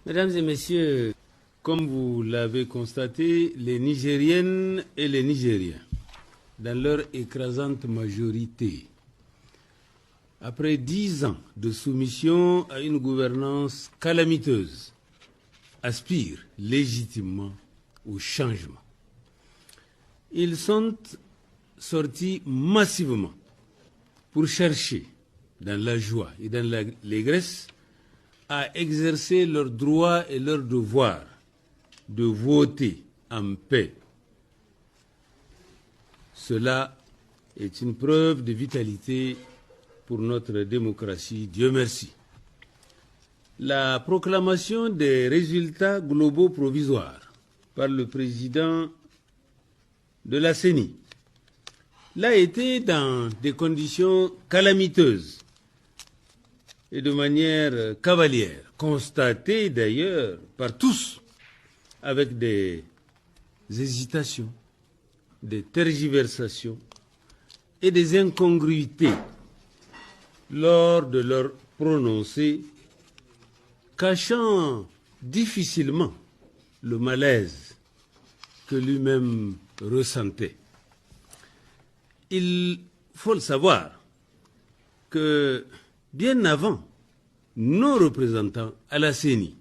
Mesdames et messieurs, comme vous l'avez constaté, les Nigériennes et les Nigériens, dans leur écrasante majorité, après 10 ans de soumission à une gouvernance calamiteuse, aspirent légitimement au changement. Ils sont sortis massivement pour chercher, dans la joie et dans l'allégresse, à exercer leurs droits et leurs devoirs de voter en paix. Cela est une preuve de vitalité pour notre démocratie, Dieu merci. La proclamation des résultats globaux provisoires par le président de la CENI l'a été dans des conditions calamiteuses et de manière cavalière, constatée d'ailleurs par tous, avec des hésitations, des tergiversations et des incongruités lors de leur prononcé, cachant difficilement le malaise que lui-même ressentait. Il faut le savoir que bien avant, nos représentants à la CENI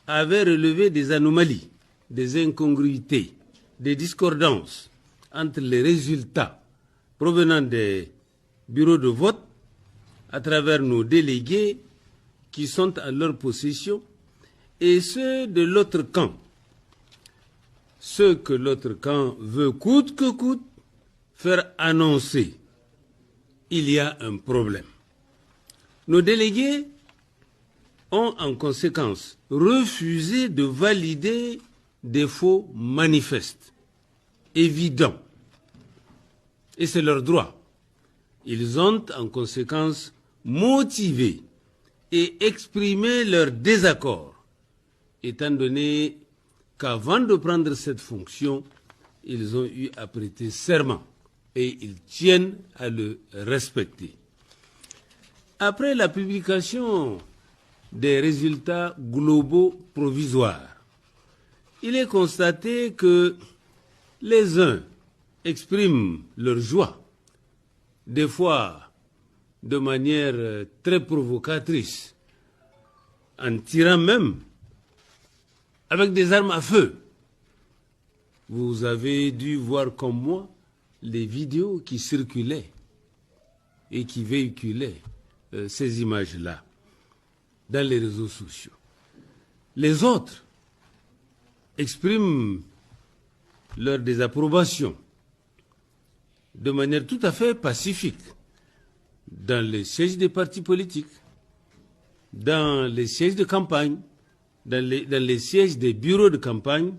avaient relevé des anomalies, des incongruités, des discordances entre les résultats provenant des bureaux de vote à travers nos délégués qui sont en leur possession et ceux de l'autre camp. Ce que l'autre camp veut coûte que coûte faire annoncer. Il y a un problème. Nos délégués ont en conséquence refusé de valider des faux manifestes, évidents. Et c'est leur droit. Ils ont en conséquence motivé et exprimé leur désaccord, étant donné qu'avant de prendre cette fonction, ils ont eu à prêter serment et ils tiennent à le respecter. Après la publication des résultats globaux provisoires, il est constaté que les uns expriment leur joie, des fois de manière très provocatrice, en tirant même avec des armes à feu. Vous avez dû voir comme moi les vidéos qui circulaient et qui véhiculaient ces images-là dans les réseaux sociaux. Les autres expriment leur désapprobation de manière tout à fait pacifique dans les sièges des partis politiques, dans les sièges de campagne, dans les sièges des bureaux de campagne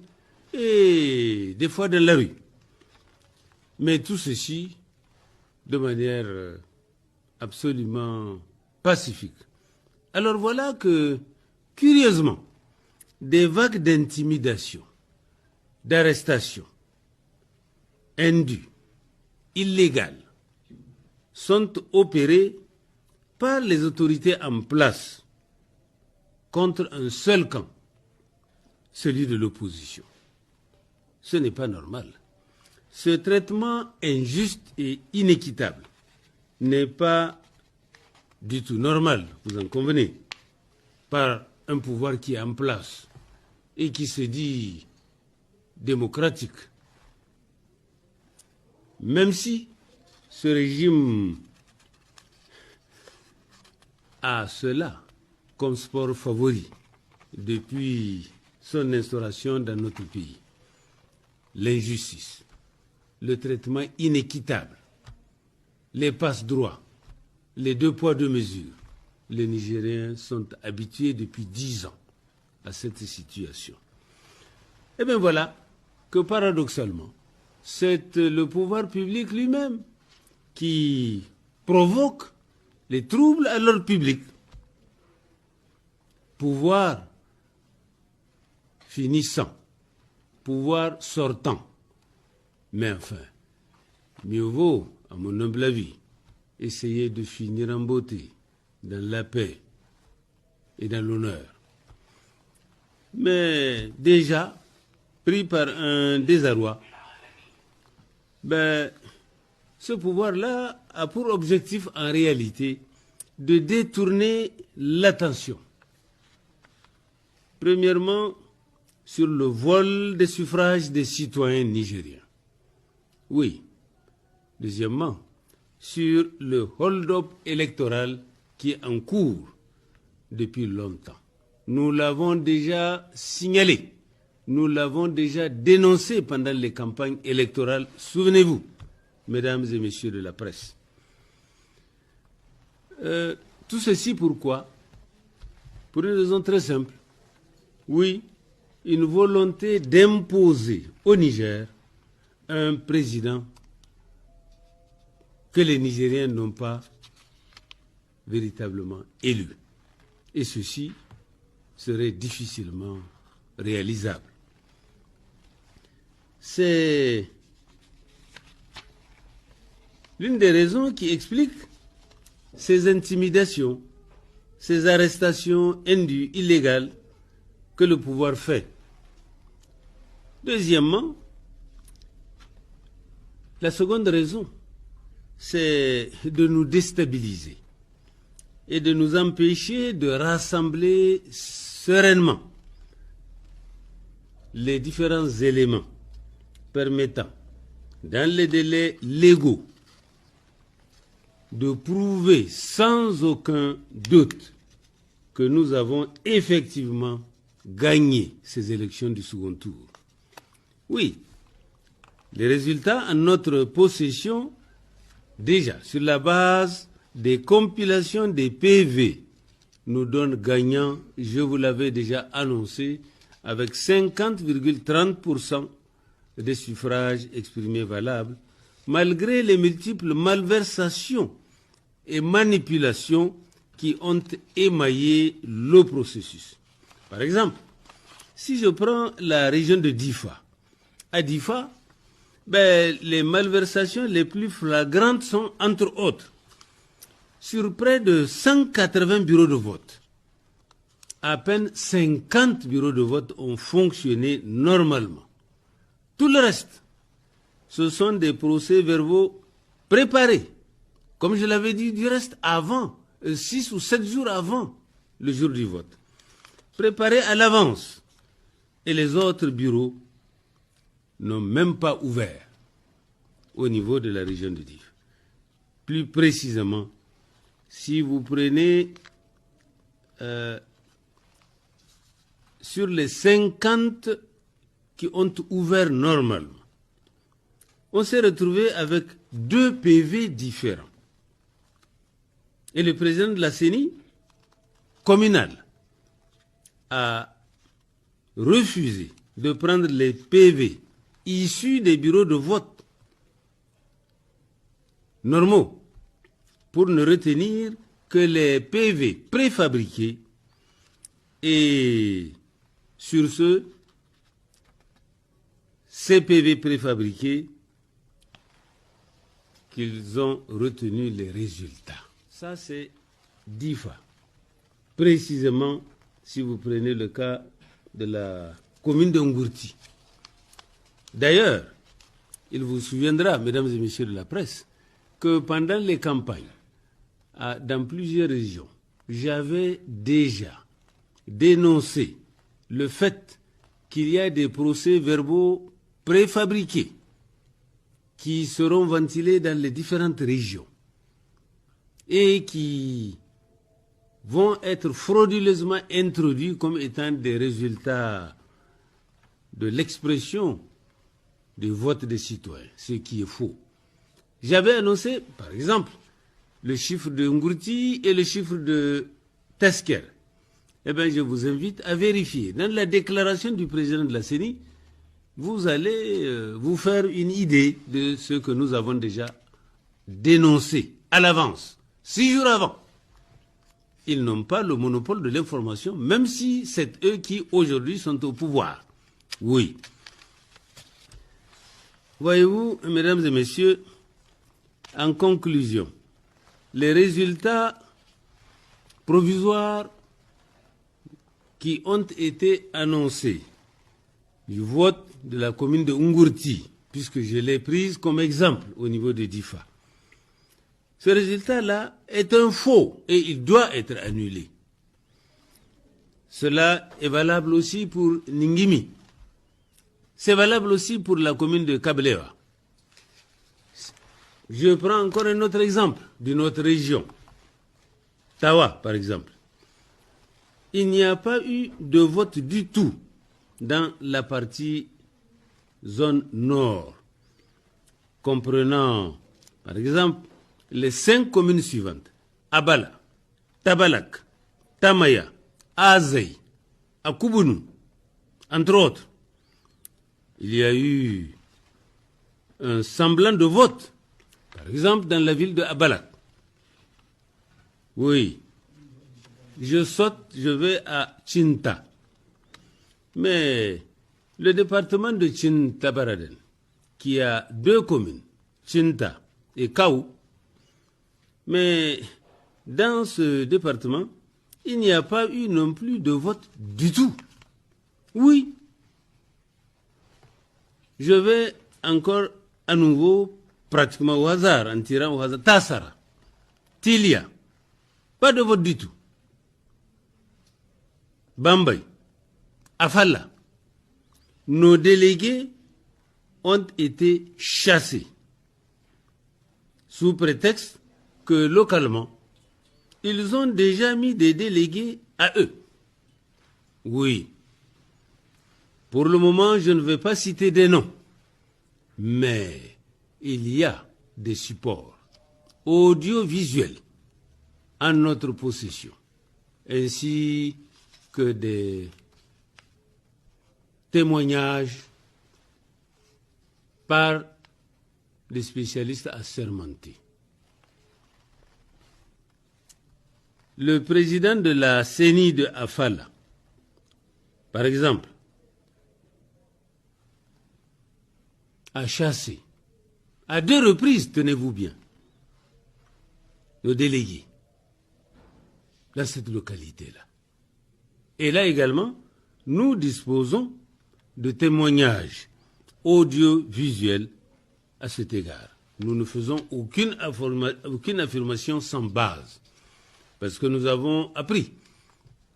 et des fois dans la rue. Mais tout ceci de manière absolument pacifique. Alors voilà que, curieusement, des vagues d'intimidation, d'arrestation, indues, illégales, sont opérées par les autorités en place contre un seul camp, celui de l'opposition. Ce n'est pas normal. Ce traitement injuste et inéquitable n'est pas du tout normal, vous en convenez, par un pouvoir qui est en place et qui se dit démocratique. Même si ce régime a cela comme sport favori depuis son instauration dans notre pays, l'injustice, le traitement inéquitable, les passe-droits, les 2 poids 2 mesures. Les Nigériens sont habitués depuis 10 ans à cette situation. Et bien voilà que paradoxalement, c'est le pouvoir public lui-même qui provoque les troubles à l'ordre public. Pouvoir finissant, pouvoir sortant. Mais enfin, mieux vaut, à mon humble avis, essayer de finir en beauté, dans la paix et dans l'honneur. mais déjà pris par un désarroi, ce pouvoir-là a pour objectif en réalité de détourner l'attention. Premièrement, sur le vol des suffrages des citoyens nigériens. Oui. Deuxièmement, sur le hold-up électoral qui est en cours depuis longtemps. Nous l'avons déjà signalé, nous l'avons déjà dénoncé pendant les campagnes électorales. Souvenez-vous, mesdames et messieurs de la presse. Tout ceci pourquoi? Pour une raison très simple. Oui, une volonté d'imposer au Niger un président que les Nigériens n'ont pas véritablement élu. Et ceci serait difficilement réalisable. C'est l'une des raisons qui explique ces intimidations, ces arrestations indues, illégales, que le pouvoir fait. Deuxièmement, la seconde raison, c'est de nous déstabiliser et de nous empêcher de rassembler sereinement les différents éléments permettant, dans les délais légaux, de prouver sans aucun doute que nous avons effectivement gagné ces élections du second tour. Oui, les résultats en notre possession, déjà, sur la base des compilations des PV, nous donnent gagnant, je vous l'avais déjà annoncé, avec 50,30% des suffrages exprimés valables, malgré les multiples malversations et manipulations qui ont émaillé le processus. Par exemple, si je prends la région de Difa, à Difa, les malversations les plus flagrantes sont, entre autres, sur près de 180 bureaux de vote. À peine 50 bureaux de vote ont fonctionné normalement. Tout le reste, ce sont des procès-verbaux préparés, comme je l'avais dit du reste avant, 6 ou 7 jours avant le jour du vote, préparés à l'avance. Et les autres bureaux n'ont même pas ouvert au niveau de la région de Difa. Plus précisément, si vous prenez sur les 50 qui ont ouvert normalement, on s'est retrouvé avec 2 PV différents. Et le président de la CENI communale a refusé de prendre les PV issus des bureaux de vote normaux pour ne retenir que les PV préfabriqués et sur ces PV préfabriqués qu'ils ont retenu les résultats. Ça, c'est Difa. Précisément, si vous prenez le cas de la commune de Ngourti. D'ailleurs, il vous souviendra, mesdames et messieurs de la presse, que pendant les campagnes, dans plusieurs régions, j'avais déjà dénoncé le fait qu'il y a des procès-verbaux préfabriqués qui seront ventilés dans les différentes régions et qui vont être frauduleusement introduits comme étant des résultats de l'expression du vote des citoyens, ce qui est faux. J'avais annoncé, par exemple, le chiffre de Ngourti et le chiffre de Tesker. Eh bien, je vous invite à vérifier. Dans la déclaration du président de la CENI, vous allez vous faire une idée de ce que nous avons déjà dénoncé à l'avance, 6 jours avant. Ils n'ont pas le monopole de l'information, même si c'est eux qui, aujourd'hui, sont au pouvoir. Oui. Voyez-vous, mesdames et messieurs, en conclusion, les résultats provisoires qui ont été annoncés du vote de la commune de Ungurti, puisque je l'ai prise comme exemple au niveau de Difa, ce résultat-là est un faux et il doit être annulé. Cela est valable aussi pour Ningimi. C'est valable aussi pour la commune de Kablewa. Je prends encore un autre exemple d'une autre région. Tawa, par exemple. Il n'y a pas eu de vote du tout dans la partie zone nord, comprenant, par exemple, les 5 communes suivantes. Abala, Tabalak, Tamaya, Azay, Akubunu, entre autres. Il y a eu un semblant de vote, par exemple dans la ville de Abalak. Oui, je saute, je vais à Chinta. Mais le département de Chintabaraden, qui a 2 communes, Chinta et Kaou, mais dans ce département, il n'y a pas eu non plus de vote du tout. Oui. Je vais encore à nouveau, pratiquement au hasard, en tirant au hasard, Tassara, Tilia, pas de vote du tout. Bambay, Afala, nos délégués ont été chassés sous prétexte que localement, ils ont déjà mis des délégués à eux. Oui. Pour le moment, je ne vais pas citer des noms, mais il y a des supports audiovisuels en notre possession, ainsi que des témoignages par des spécialistes assermentés. Le président de la CENI de Afala, par exemple, a chassé à 2 reprises, tenez-vous bien, nos délégués dans cette localité-là. Et là également, nous disposons de témoignages audiovisuels à cet égard. Nous ne faisons aucune affirmation sans base, parce que nous avons appris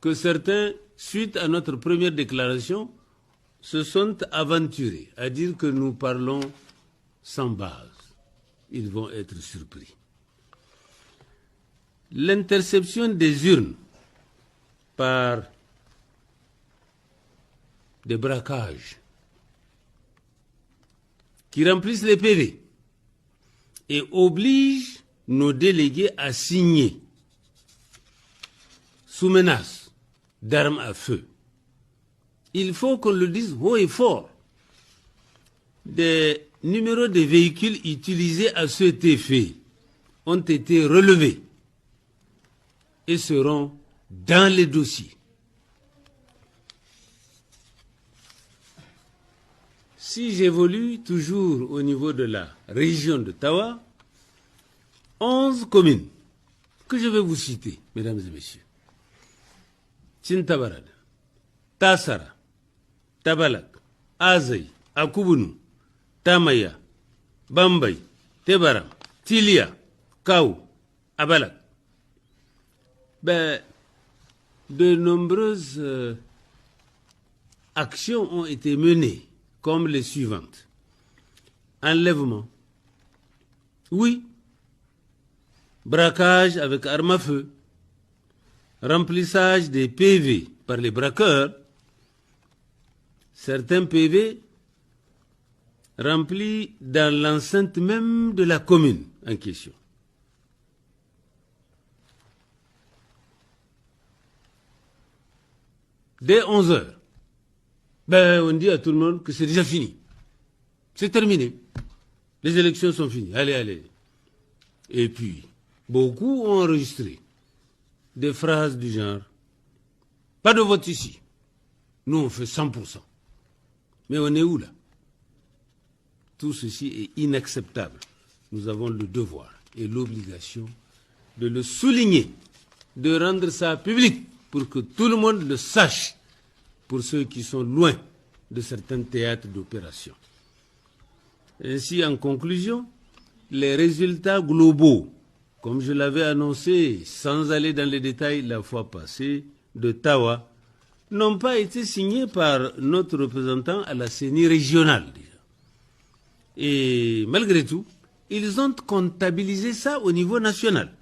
que certains, suite à notre première déclaration, se sont aventurés à dire que nous parlons sans base. Ils vont être surpris. L'interception des urnes par des braquages qui remplissent les PV et obligent nos délégués à signer sous menace d'armes à feu. Il faut qu'on le dise haut et fort. Des numéros de véhicules utilisés à cet effet ont été relevés et seront dans les dossiers. Si j'évolue toujours au niveau de la région de Tawa, 11 communes que je vais vous citer, mesdames et messieurs. Chintabarad, Tassara, Tabalak, Azay, Akubunu, Tamaya, Bambay, Tebaram, Tilia, Kaou, Abalak. Ben, de nombreuses actions ont été menées, comme les suivantes. Enlèvement. Oui. Braquage avec arme à feu. Remplissage des PV par les braqueurs. Certains PV remplis dans l'enceinte même de la commune en question. Dès 11 heures, ben, on dit à tout le monde que c'est déjà fini. C'est terminé. Les élections sont finies. Allez, allez. Et puis, beaucoup ont enregistré des phrases du genre « Pas de vote ici. Nous, on fait 100%. » Mais on est où là? Tout ceci est inacceptable. Nous avons le devoir et l'obligation de le souligner, de rendre ça public pour que tout le monde le sache pour ceux qui sont loin de certains théâtres d'opération. Ainsi, en conclusion, les résultats globaux, comme je l'avais annoncé sans aller dans les détails la fois passée, de Tawa, n'ont pas été signés par notre représentant à la CENI régionale. Et malgré tout, ils ont comptabilisé ça au niveau national,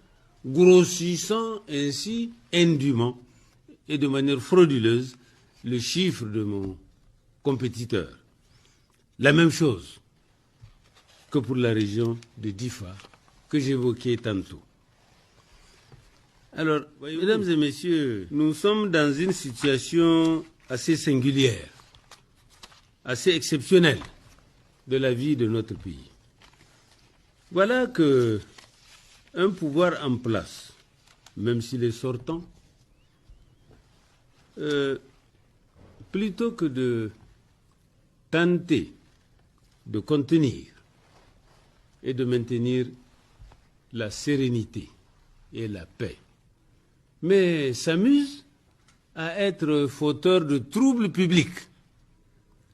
grossissant ainsi indûment et de manière frauduleuse le chiffre de mon compétiteur. La même chose que pour la région de Difa, que j'évoquais tantôt. Alors, mesdames et messieurs, nous sommes dans une situation assez singulière, assez exceptionnelle de la vie de notre pays. Voilà que un pouvoir en place, même s'il est sortant, plutôt que de tenter de contenir et de maintenir la sérénité et la paix, mais s'amuse à être fauteur de troubles publics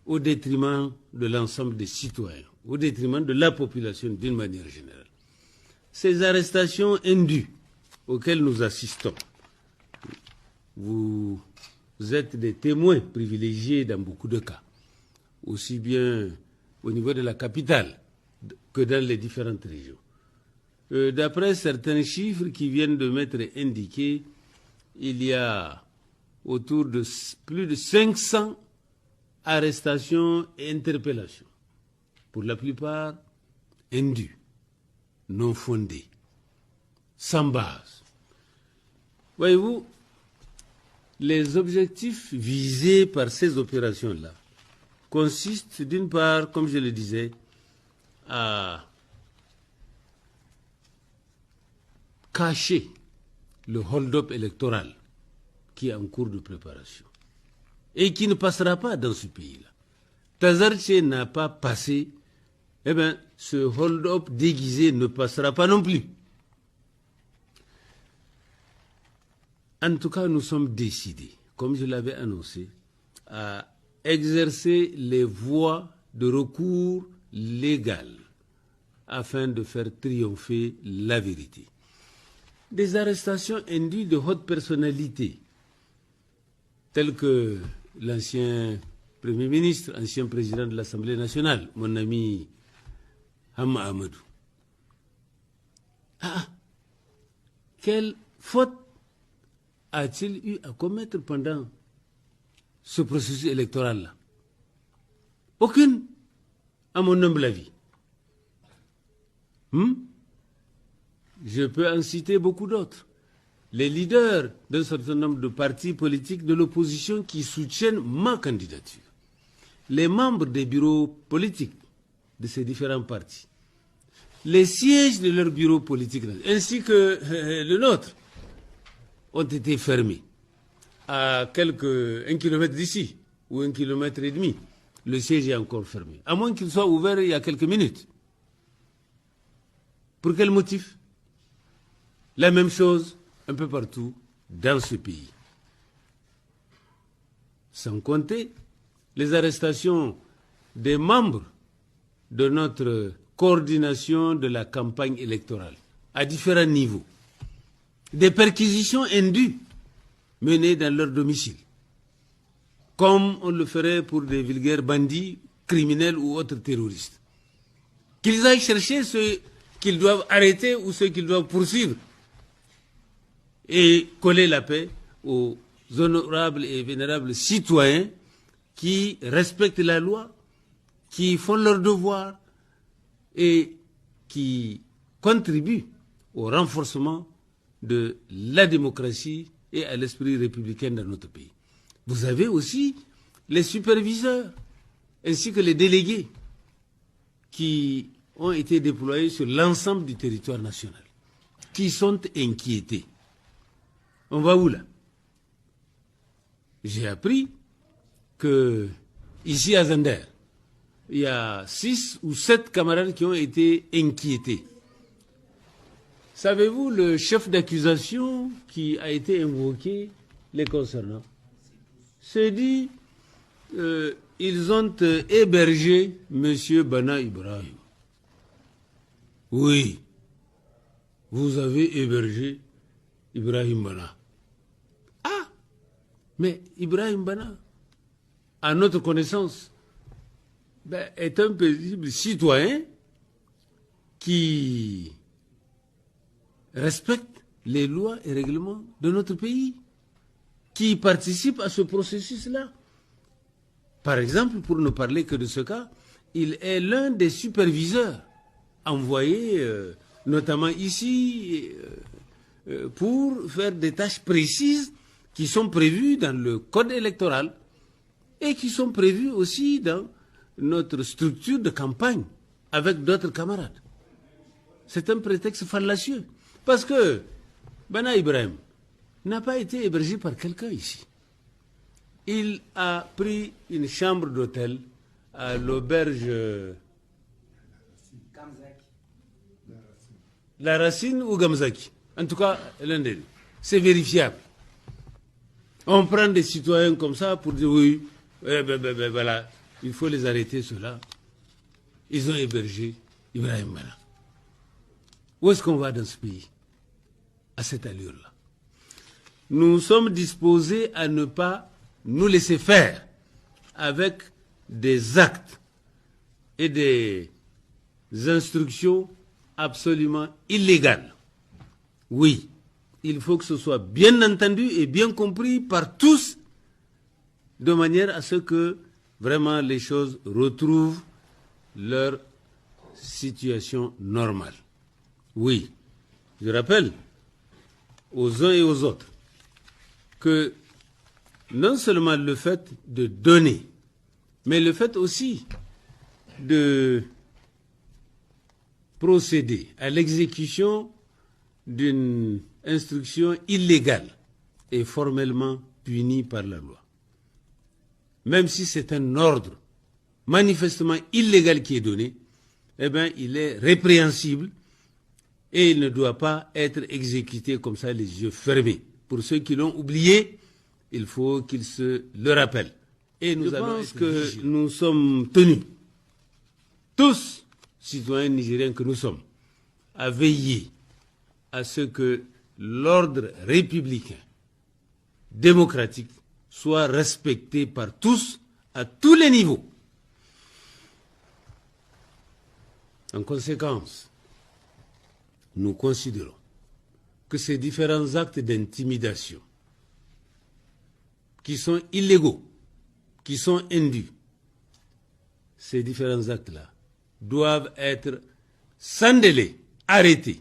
au détriment de l'ensemble des citoyens, au détriment de la population d'une manière générale. Ces arrestations indues auxquelles nous assistons, vous êtes des témoins privilégiés dans beaucoup de cas, aussi bien au niveau de la capitale que dans les différentes régions. D'après certains chiffres qui viennent de m'être indiqués, il y a autour de plus de 500 arrestations et interpellations, pour la plupart indues, non fondées, sans base. Voyez-vous, les objectifs visés par ces opérations-là consistent d'une part, comme je le disais, à cacher le hold-up électoral qui est en cours de préparation et qui ne passera pas dans ce pays-là. Tazarche n'a pas passé, eh bien, ce hold-up déguisé ne passera pas non plus. En tout cas, nous sommes décidés, comme je l'avais annoncé, à exercer les voies de recours légales afin de faire triompher la vérité. Des arrestations indues de haute personnalité, telles que l'ancien Premier ministre, ancien président de l'Assemblée nationale, mon ami Hamma Amadou. Quelle faute a-t-il eu à commettre pendant ce processus électoral-là? Aucune, à mon humble avis. Je peux en citer beaucoup d'autres. Les leaders d'un certain nombre de partis politiques de l'opposition qui soutiennent ma candidature. Les membres des bureaux politiques de ces différents partis. Les sièges de leurs bureaux politiques, ainsi que le nôtre, ont été fermés à un kilomètre d'ici, ou 1,5 kilomètre. Le siège est encore fermé, à moins qu'il soit ouvert il y a quelques minutes. Pour quel motif? La même chose un peu partout dans ce pays. Sans compter les arrestations des membres de notre coordination de la campagne électorale à différents niveaux. Des perquisitions indues menées dans leur domicile, comme on le ferait pour des vulgaires bandits, criminels ou autres terroristes. Qu'ils aillent chercher ceux qu'ils doivent arrêter ou ceux qu'ils doivent poursuivre et coller la paix aux honorables et vénérables citoyens qui respectent la loi, qui font leur devoir et qui contribuent au renforcement de la démocratie et à l'esprit républicain dans notre pays. Vous avez aussi les superviseurs ainsi que les délégués qui ont été déployés sur l'ensemble du territoire national, qui sont inquiétés. On va où là? J'ai appris que ici à Zander, il y a 6 ou 7 camarades qui ont été inquiétés. Savez-vous le chef d'accusation qui a été invoqué les concernant? C'est dit ils ont hébergé M. Bana Ibrahim. Oui, vous avez hébergé Ibrahim Bana. Ah, mais Ibrahim Bana, à notre connaissance, est un paisible citoyen qui respecte les lois et règlements de notre pays, qui participe à ce processus-là. Par exemple, pour ne parler que de ce cas, il est l'un des superviseurs envoyés, notamment ici, pour faire des tâches précises qui sont prévues dans le code électoral et qui sont prévues aussi dans notre structure de campagne avec d'autres camarades. C'est un prétexte fallacieux. Parce que Bana Ibrahim n'a pas été hébergé par quelqu'un ici. Il a pris une chambre d'hôtel à l'auberge La Racine ou Gamzaki. En tout cas, l'un des deux. C'est vérifiable. On prend des citoyens comme ça pour dire oui, voilà, il faut les arrêter, ceux-là. Ils ont hébergé Ibrahim Bana. Où est-ce qu'on va dans ce pays à cette allure-là? Nous sommes disposés à ne pas nous laisser faire avec des actes et des instructions absolument illégales. Oui, il faut que ce soit bien entendu et bien compris par tous, de manière à ce que vraiment les choses retrouvent leur situation normale. Oui, je rappelle aux uns et aux autres que non seulement le fait de donner, mais le fait aussi de procéder à l'exécution d'une instruction illégale est formellement puni par la loi. Même si c'est un ordre manifestement illégal qui est donné, eh bien, il est répréhensible et il ne doit pas être exécuté comme ça, les yeux fermés. Pour ceux qui l'ont oublié, il faut qu'ils se le rappellent. Et je pense que nous sommes tenus, tous citoyens nigériens que nous sommes, à veiller à ce que l'ordre républicain, démocratique, soit respecté par tous, à tous les niveaux. En conséquence, nous considérons que ces différents actes d'intimidation qui sont illégaux, qui sont indus, ces différents actes-là doivent être sans délai arrêtés.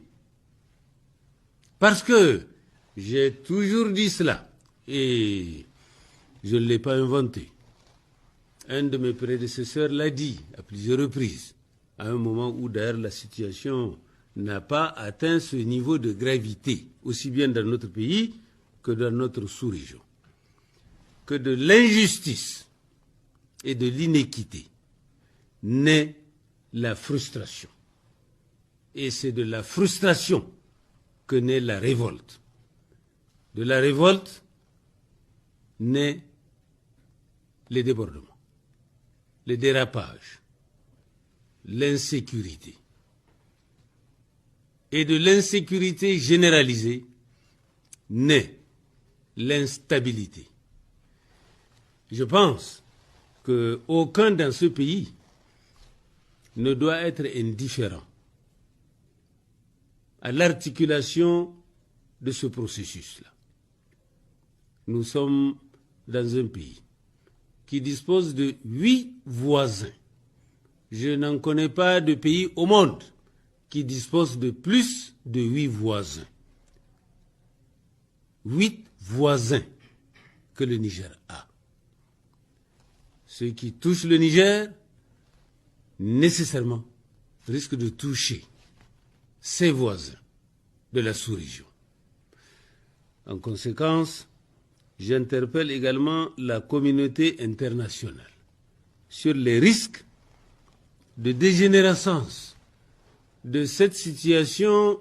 Parce que j'ai toujours dit cela et je ne l'ai pas inventé. Un de mes prédécesseurs l'a dit à plusieurs reprises, à un moment où d'ailleurs la situation n'a pas atteint ce niveau de gravité, aussi bien dans notre pays que dans notre sous-région, que de l'injustice et de l'inéquité naît la frustration. Et c'est de la frustration que naît la révolte. De la révolte naît les débordements, les dérapages, l'insécurité. Et de l'insécurité généralisée naît l'instabilité. Je pense qu'aucun dans ce pays ne doit être indifférent à l'articulation de ce processus-là. Nous sommes dans un pays qui dispose de 8 voisins. Je n'en connais pas de pays au monde qui dispose de plus de 8 voisins. 8 voisins que le Niger a. Ce qui touche le Niger, nécessairement, risque de toucher ses voisins de la sous-région. En conséquence, j'interpelle également la communauté internationale sur les risques de dégénérescence de cette situation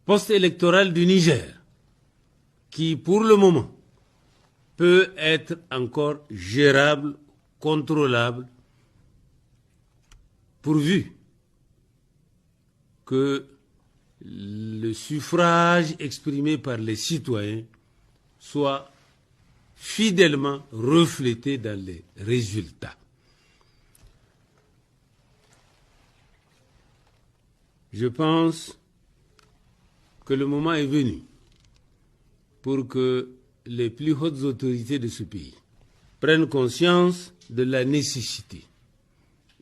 post-électorale du Niger, qui, pour le moment, peut être encore gérable, contrôlable, pourvu que le suffrage exprimé par les citoyens soit fidèlement reflété dans les résultats. Je pense que le moment est venu pour que les plus hautes autorités de ce pays prennent conscience de la nécessité.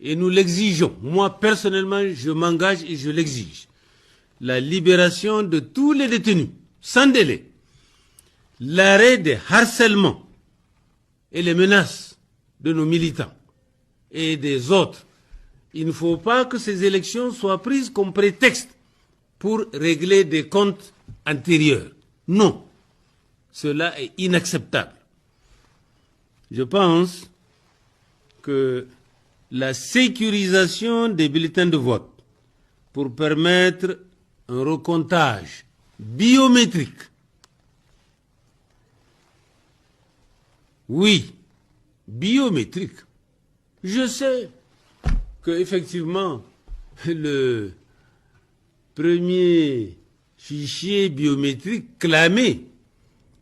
Et nous l'exigeons. Moi, personnellement, je m'engage et je l'exige. La libération de tous les détenus, sans délai. L'arrêt des harcèlements et les menaces de nos militants et des autres. Il ne faut pas que ces élections soient prises comme prétexte pour régler des comptes antérieurs. Non, cela est inacceptable. Je pense que la sécurisation des bulletins de vote pour permettre un recomptage biométrique, oui, biométrique. Je sais qu'effectivement, le premier fichier biométrique clamé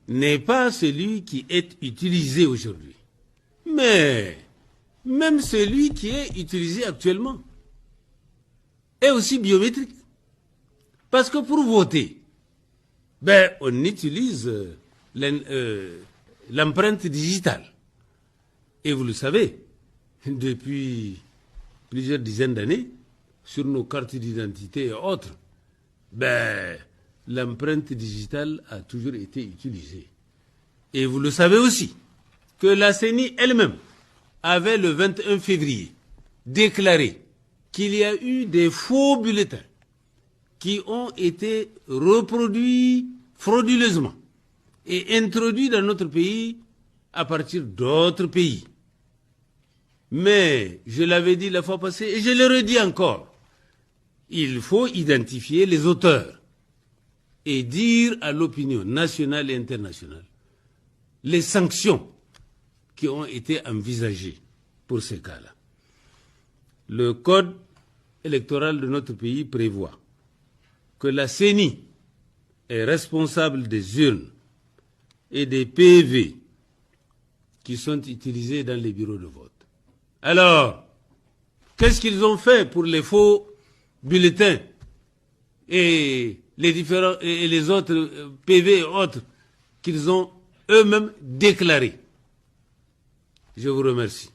n'est pas celui qui est utilisé aujourd'hui. Mais même celui qui est utilisé actuellement est aussi biométrique. Parce que pour voter, on utilise l'empreinte digitale. Et vous le savez, depuis plusieurs dizaines d'années, sur nos cartes d'identité et autres, l'empreinte digitale a toujours été utilisée. Et vous le savez aussi, que la CENI elle-même avait le 21 février déclaré qu'il y a eu des faux bulletins qui ont été reproduits frauduleusement et introduits dans notre pays à partir d'autres pays. Mais je l'avais dit la fois passée et je le redis encore, il faut identifier les auteurs et dire à l'opinion nationale et internationale les sanctions qui ont été envisagées pour ces cas-là. Le code électoral de notre pays prévoit que la CENI est responsable des urnes et des PV qui sont utilisés dans les bureaux de vote. Alors, qu'est-ce qu'ils ont fait pour les faux bulletins et les autres PV et autres qu'ils ont eux-mêmes déclarés? Je vous remercie.